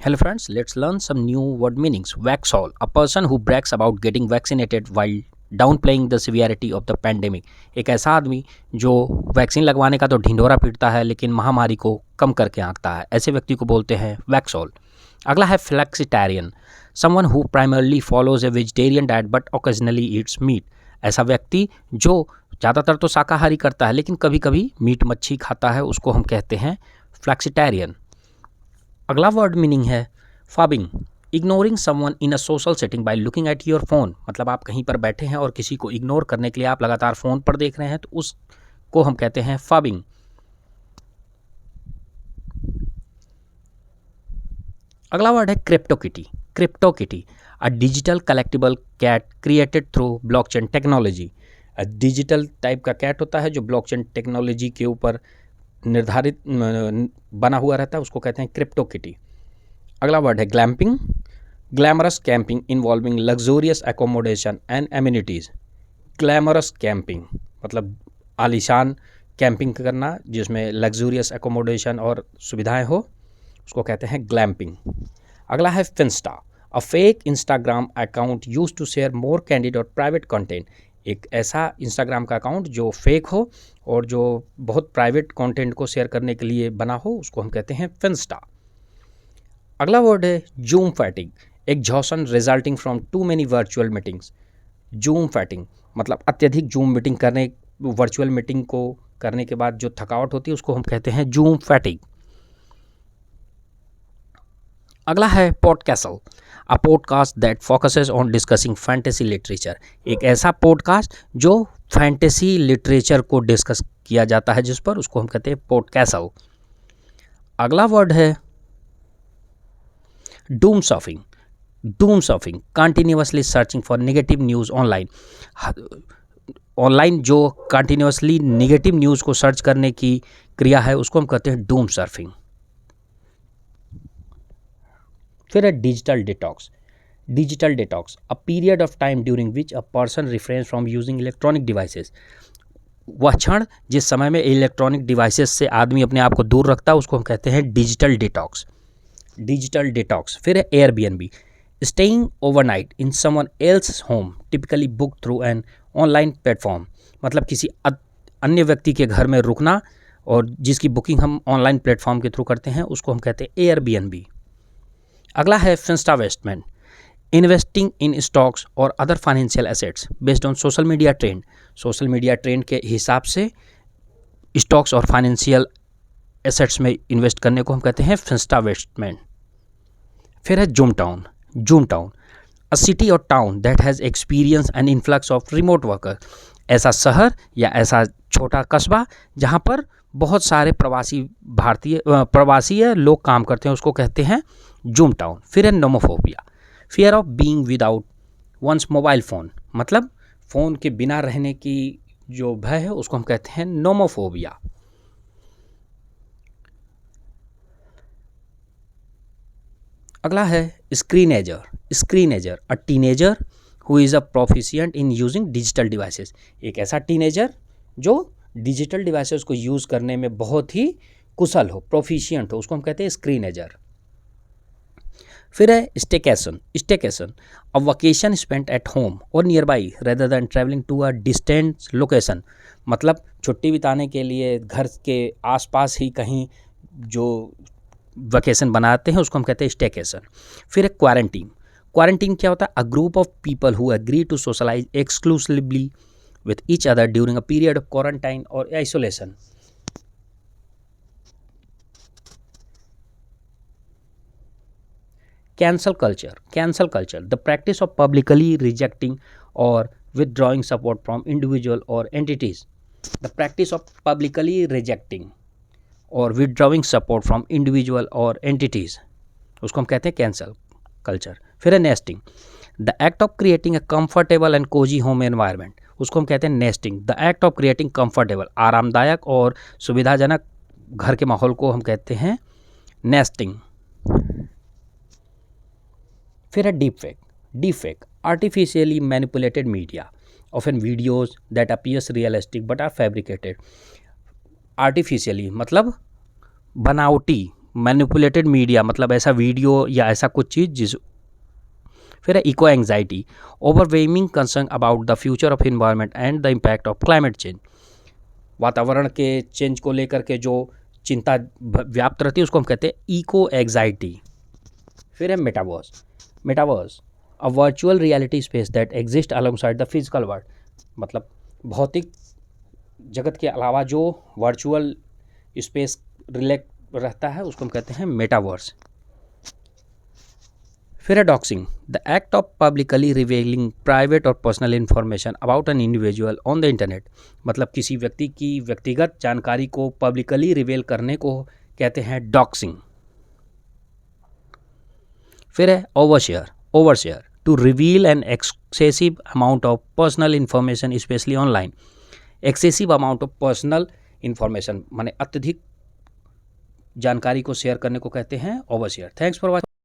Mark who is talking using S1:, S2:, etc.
S1: Hello friends, let's learn some new word meanings. Vaxhol, a person who brags about getting vaccinated while downplaying the severity of the pandemic. एक ऐसा आदमी जो vaccine लगवाने का तो ढिंढोरा पीटता है लेकिन महामारी को कम करके आंकता है, ऐसे व्यक्ति को बोलते हैं वैक्सॉल। अगला है flexitarian, someone who primarily follows a vegetarian diet but occasionally eats meat. ऐसा व्यक्ति जो ज़्यादातर तो शाकाहारी करता है लेकिन कभी कभी मीट मच्छी खाता है, उसको हम कहते हैं फ्लेक्सिटेरियन। अगला वर्ड मीनिंग है phubbing, ignoring someone in a social setting by looking at your phone. मतलब आप कहीं पर बैठे हैं और किसी को इग्नोर करने के लिए आप लगातार फ़ोन पर देख रहे हैं तो उसको हम कहते हैं फाबिंग। अगला वर्ड है cryptokitty, cryptokitty, a digital collectible cat created through blockchain technology. Digital type का कैट होता है जो ब्लॉकचेन टेक्नोलॉजी के ऊपर निर्धारित बना हुआ रहता है, उसको कहते हैं क्रिप्टोकिटी। अगला वर्ड है glamping, glamorous camping involving luxurious accommodation and amenities. Glamorous camping मतलब आलीशान कैंपिंग करना जिसमें लग्जूरियस एकोमोडेशन और सुविधाएं हो, उसको कहते हैं ग्लैम्पिंग। अगला है finsta, a fake Instagram account use to share more candid और प्राइवेट कंटेंट। एक ऐसा इंस्टाग्राम का अकाउंट जो फेक हो और जो बहुत प्राइवेट कंटेंट को शेयर करने के लिए बना हो, उसको हम कहते हैं फिंस्टा। अगला वर्ड है Zoom fatigue, exhaustion resulting from too many virtual meetings. Zoom fatigue मतलब अत्यधिक जूम मीटिंग करने, वर्चुअल मीटिंग को करने के बाद जो थकावट होती है उसको हम कहते हैं जूम फैटिंग। अगला है podcast, a podcast that focuses on discussing fantasy literature. एक ऐसा पॉडकास्ट जो फैंटेसी लिटरेचर को डिस्कस किया जाता है जिस पर, उसको हम कहते हैं पॉडकास्ट। अगला वर्ड है Doom surfing, Doom surfing, continuously searching for negative news online. Online जो कंटिन्यूअसली नेगेटिव न्यूज़ को सर्च करने की क्रिया है उसको हम कहते हैं डूम सर्फिंग। फिर है digital detox, digital detox, a period of time during which a person reference from using electronic devices. वह क्षण जिस समय में इलेक्ट्रॉनिक डिवाइसेस से आदमी अपने आप को दूर रखता है उसको हम कहते हैं डिजिटल डिटॉक्स, डिजिटल डिटॉक्स। फिर है Airbnb, staying overnight in someone else home typically book through an online platform. मतलब किसी अन्य व्यक्ति के घर में रुकना और जिसकी बुकिंग हम ऑनलाइन प्लेटफॉर्म के थ्रू करते हैं उसको हम कहते हैं एयरबीएनबी। अगला है फिंस्टावेस्टमेंट, इन्वेस्टिंग इन स्टॉक्स और other financial assets based on social media trend. Social media trend के हिसाब से स्टॉक्स और फाइनेंशियल एसेट्स में इन्वेस्ट करने को हम कहते हैं फिंस्टावेस्टमेंट। फिर है Zoom town, Zoom town, a city और town that has experience an influx of remote worker. ऐसा शहर या ऐसा छोटा कस्बा जहाँ पर बहुत सारे प्रवासी लोग काम करते हैं, उसको कहते हैं जूम टाउन। फिर है nomophobia, fear of being without one's mobile phone. मतलब फ़ोन के बिना रहने की जो भय है उसको हम कहते हैं नोमोफोबिया। अगला है screenager, screenager, a teenager who is a proficient in using digital devices. एक ऐसा टीनेजर जो डिजिटल डिवाइसेस को यूज़ करने में बहुत ही कुशल हो, प्रोफिशिएंट हो, उसको हम कहते हैं स्क्रीनेजर। फिर है staycation, staycation, a vacation spent at home और nearby rather than travelling to a distant location. मतलब छुट्टी बिताने के लिए घर के आसपास ही कहीं जो वकेशन बनाते हैं उसको हम कहते हैं स्टेकेशन। फिर है क्वारंटीन, क्वारंटीन क्या होता है? A group of people who agree to socialise exclusively with each other during a period of quarantine और isolation. Cancel culture, cancel culture, the practice of publicly rejecting और withdrawing support from individual or entities. The practice of publicly rejecting or withdrawing support from individual or entities, उसको हम कहते हैं cancel culture. फिर है nesting, the act of creating a comfortable and cosy home environment, उसको हम कहते हैं nesting. The act of creating comfortable, आरामदायक और सुविधाजनक घर के माहौल को हम कहते हैं नेस्टिंग। फिर है deep fake, deep fake, artificially manipulated media, often videos that appears realistic but are fabricated. Artificially मतलब बनावटी, मैनिपुलेटेड मीडिया, मतलब ऐसा वीडियो या ऐसा कुछ चीज़ जिस। फिर है eco anxiety, overwhelming concern about the future of environment and the impact of climate change. वातावरण के चेंज को लेकर के जो चिंता व्याप्त रहती है उसको हम कहते हैं इको एंग्जाइटी। फिर है metaverse, metaverse a virtual reality space that exist alongside the physical world, मतलब भौतिक जगत के अलावा जो वर्चुअल स्पेस रिलेट रहता है उसको हम कहते हैं मेटावर्स। फिर है doxing, the act of publicly revealing private और personal information about an individual on the internet, मतलब किसी व्यक्ति की व्यक्तिगत जानकारी को पब्लिकली रिवील करने को कहते हैं डॉक्सिंग। फिर है overshare, overshare to reveal an excessive amount of personal information specially online. Excessive amount of personal information माने अत्यधिक जानकारी को शेयर करने को कहते हैं ओवरशेयर। Thanks for watching.